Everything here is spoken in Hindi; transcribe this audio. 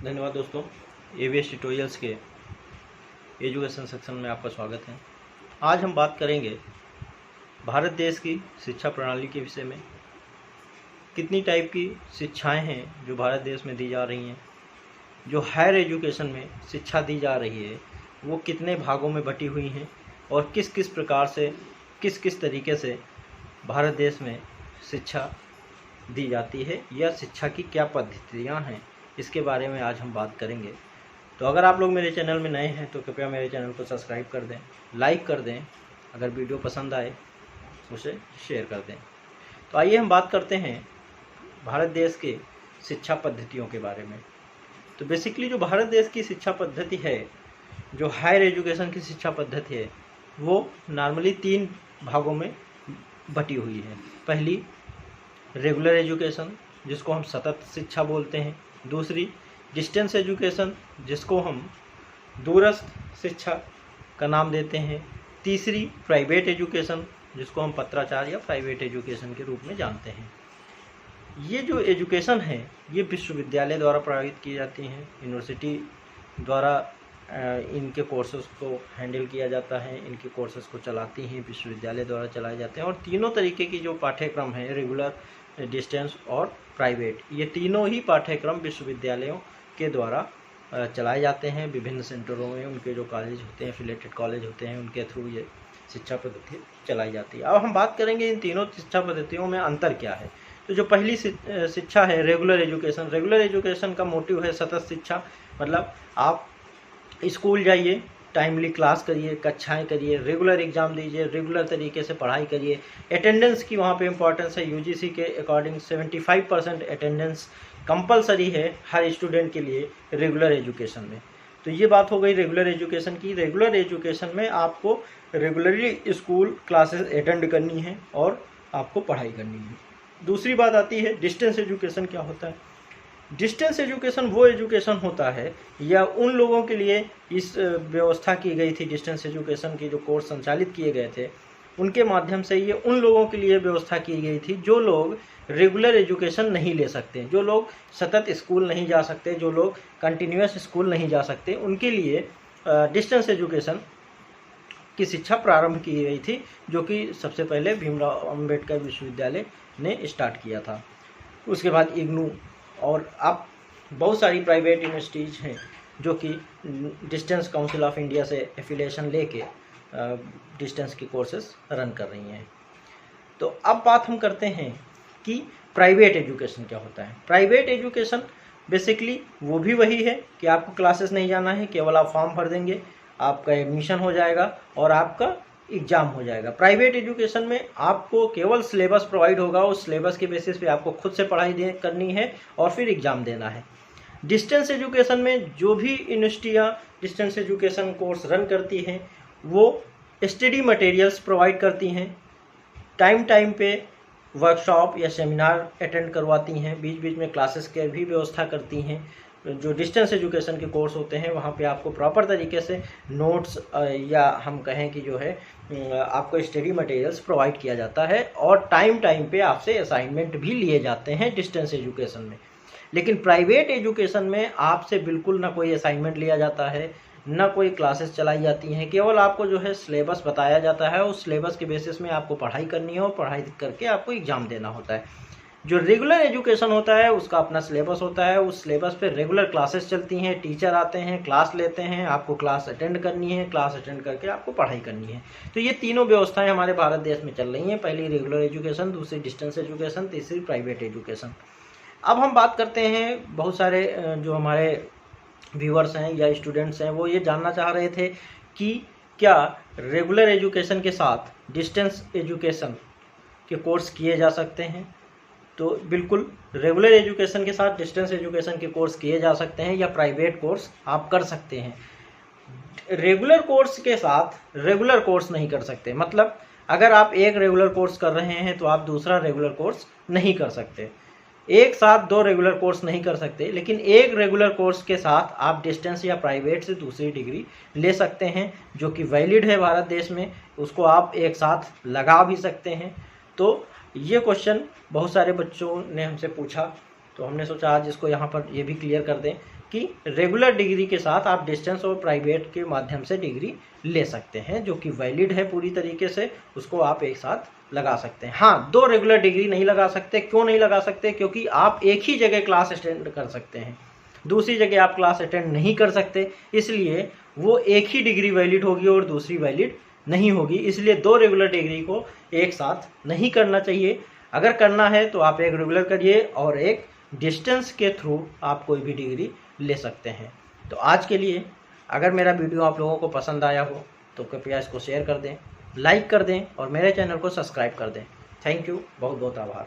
धन्यवाद दोस्तों। एवीएस ट्यूटोरियल्स के एजुकेशन सेक्शन में आपका स्वागत है। आज हम बात करेंगे भारत देश की शिक्षा प्रणाली के विषय में। कितनी टाइप की शिक्षाएं हैं जो भारत देश में दी जा रही हैं। जो हायर एजुकेशन में शिक्षा दी जा रही है वो कितने भागों में बटी हुई हैं और किस किस प्रकार से किस तरीके से भारत देश में शिक्षा दी जाती है या शिक्षा की क्या पद्धतियाँ हैं, इसके बारे में आज हम बात करेंगे। तो अगर आप लोग मेरे चैनल में नए हैं तो कृपया मेरे चैनल को सब्सक्राइब कर दें, लाइक कर दें, अगर वीडियो पसंद आए उसे शेयर कर दें। तो आइए हम बात करते हैं भारत देश के शिक्षा पद्धतियों के बारे में। तो बेसिकली जो भारत देश की शिक्षा पद्धति है, जो हायर एजुकेशन की शिक्षा पद्धति है, वो नॉर्मली 3 भागों में बटी हुई है। पहली रेगुलर एजुकेशन, जिसको हम सतत शिक्षा बोलते हैं। दूसरी डिस्टेंस एजुकेशन, जिसको हम दूरस्थ शिक्षा का नाम देते हैं। तीसरी प्राइवेट एजुकेशन, जिसको हम पत्राचार या प्राइवेट एजुकेशन के रूप में जानते हैं। ये जो एजुकेशन है ये विश्वविद्यालय द्वारा प्रभावित की जाती हैं, यूनिवर्सिटी द्वारा इनके कोर्सेज़ को हैंडल किया जाता है, इनके कोर्सेज़ को चलाती हैं, विश्वविद्यालय द्वारा चलाए जाते हैं। और तीनों तरीके की जो पाठ्यक्रम हैं, रेगुलर, डिस्टेंस और प्राइवेट, ये तीनों ही पाठ्यक्रम विश्वविद्यालयों के द्वारा चलाए जाते हैं। विभिन्न सेंटरों में उनके जो कॉलेज होते हैं, एफिलिएटेड कॉलेज होते हैं, उनके थ्रू ये शिक्षा पद्धति चलाई जाती है। अब हम बात करेंगे इन तीनों शिक्षा पद्धतियों में अंतर क्या है। तो जो पहली शिक्षा है रेगुलर एजुकेशन, रेगुलर एजुकेशन का मोटिव है सतत शिक्षा। मतलब आप स्कूल जाइए, टाइमली क्लास करिए, कक्षाएं करिए, रेगुलर एग्ज़ाम दीजिए, रेगुलर तरीके से पढ़ाई करिए। अटेंडेंस की वहाँ पे इम्पोर्टेंस है। यूजीसी के अकॉर्डिंग 75% अटेंडेंस कंपलसरी है हर स्टूडेंट के लिए रेगुलर एजुकेशन में। तो ये बात हो गई रेगुलर एजुकेशन की। रेगुलर एजुकेशन में आपको रेगुलरली स्कूल क्लासेस अटेंड करनी है और आपको पढ़ाई करनी है। दूसरी बात आती है डिस्टेंस एजुकेशन। क्या होता है डिस्टेंस एजुकेशन? वो एजुकेशन होता है या उन लोगों के लिए इस व्यवस्था की गई थी, डिस्टेंस एजुकेशन की जो कोर्स संचालित किए गए थे उनके माध्यम से ये उन लोगों के लिए व्यवस्था की गई थी जो लोग रेगुलर एजुकेशन नहीं ले सकते, जो लोग सतत स्कूल नहीं जा सकते, जो लोग कंटिन्यूस स्कूल नहीं जा सकते, उनके लिए डिस्टेंस एजुकेशन की शिक्षा प्रारंभ की गई थी, जो कि सबसे पहले भीमराव अंबेडकर विश्वविद्यालय ने स्टार्ट किया था। उसके बाद इग्नू और अब बहुत सारी प्राइवेट यूनिवर्सिटीज़ हैं जो कि डिस्टेंस काउंसिल ऑफ इंडिया से एफिलिएशन लेके डिस्टेंस के कोर्सेज रन कर रही हैं। तो अब बात हम करते हैं कि प्राइवेट एजुकेशन क्या होता है। प्राइवेट एजुकेशन बेसिकली वो भी वही है कि आपको क्लासेस नहीं जाना है, केवल आप फॉर्म भर देंगे, आपका एडमिशन हो जाएगा और आपका एग्जाम हो जाएगा। प्राइवेट एजुकेशन में आपको केवल सिलेबस प्रोवाइड होगा, उस सिलेबस के बेसिस पे आपको खुद से पढ़ाई करनी है और फिर एग्ज़ाम देना है। डिस्टेंस एजुकेशन में जो भी यूनिवर्सिटियाँ डिस्टेंस एजुकेशन कोर्स रन करती हैं वो स्टडी मटेरियल्स प्रोवाइड करती हैं, टाइम पे वर्कशॉप या सेमिनार अटेंड करवाती हैं, बीच बीच में क्लासेस की भी व्यवस्था करती हैं। जो डिस्टेंस एजुकेशन के कोर्स होते हैं वहाँ पे आपको प्रॉपर तरीके से नोट्स या हम कहें कि जो है आपको स्टडी मटेरियल्स प्रोवाइड किया जाता है और टाइम पे आपसे असाइनमेंट भी लिए जाते हैं डिस्टेंस एजुकेशन में। लेकिन प्राइवेट एजुकेशन में आपसे बिल्कुल ना कोई असाइनमेंट लिया जाता है, ना कोई क्लासेस चलाई जाती हैं, केवल आपको जो है सिलेबस बताया जाता है, उस सिलेबस के बेसिस में आपको पढ़ाई करनी है और पढ़ाई करके आपको एग्ज़ाम देना होता है। जो रेगुलर एजुकेशन होता है उसका अपना सिलेबस होता है, उस सिलेबस पे रेगुलर क्लासेस चलती हैं, टीचर आते हैं, क्लास लेते हैं, आपको क्लास अटेंड करनी है, क्लास अटेंड करके आपको पढ़ाई करनी है। तो ये तीनों व्यवस्थाएं हमारे भारत देश में चल रही हैं। पहली रेगुलर एजुकेशन, दूसरी डिस्टेंस एजुकेशन, तीसरी प्राइवेट एजुकेशन। अब हम बात करते हैं, बहुत सारे जो हमारे व्यूअर्स हैं या स्टूडेंट्स हैं वो ये जानना चाह रहे थे कि क्या रेगुलर एजुकेशन के साथ डिस्टेंस एजुकेशन के कोर्स किए जा सकते हैं। तो बिल्कुल रेगुलर एजुकेशन के साथ डिस्टेंस एजुकेशन के कोर्स किए जा सकते हैं या प्राइवेट कोर्स आप कर सकते हैं। रेगुलर कोर्स के साथ रेगुलर कोर्स नहीं कर सकते। मतलब अगर आप एक रेगुलर कोर्स कर रहे हैं तो आप दूसरा रेगुलर कोर्स नहीं कर सकते। एक साथ 2 रेगुलर कोर्स नहीं कर सकते, लेकिन एक रेगुलर कोर्स के साथ आप डिस्टेंस या प्राइवेट से दूसरी डिग्री ले सकते हैं जो कि वैलिड है भारत देश में, उसको आप एक साथ लगा भी सकते हैं। तो ये क्वेश्चन बहुत सारे बच्चों ने हमसे पूछा, तो हमने सोचा आज इसको यहाँ पर ये भी क्लियर कर दें कि रेगुलर डिग्री के साथ आप डिस्टेंस और प्राइवेट के माध्यम से डिग्री ले सकते हैं, जो कि वैलिड है पूरी तरीके से, उसको आप एक साथ लगा सकते हैं। हाँ, 2 रेगुलर डिग्री नहीं लगा सकते। क्यों नहीं लगा सकते? क्योंकि आप एक ही जगह क्लास अटेंड कर सकते हैं, दूसरी जगह आप क्लास अटेंड नहीं कर सकते, इसलिए वो एक ही डिग्री वैलिड होगी और दूसरी वैलिड नहीं होगी। इसलिए 2 रेगुलर डिग्री को एक साथ नहीं करना चाहिए। अगर करना है तो आप एक रेगुलर करिए और एक डिस्टेंस के थ्रू आप कोई भी डिग्री ले सकते हैं। तो आज के लिए अगर मेरा वीडियो आप लोगों को पसंद आया हो तो कृपया इसको शेयर कर दें, लाइक कर दें और मेरे चैनल को सब्सक्राइब कर दें। थैंक यू, बहुत बहुत आभार।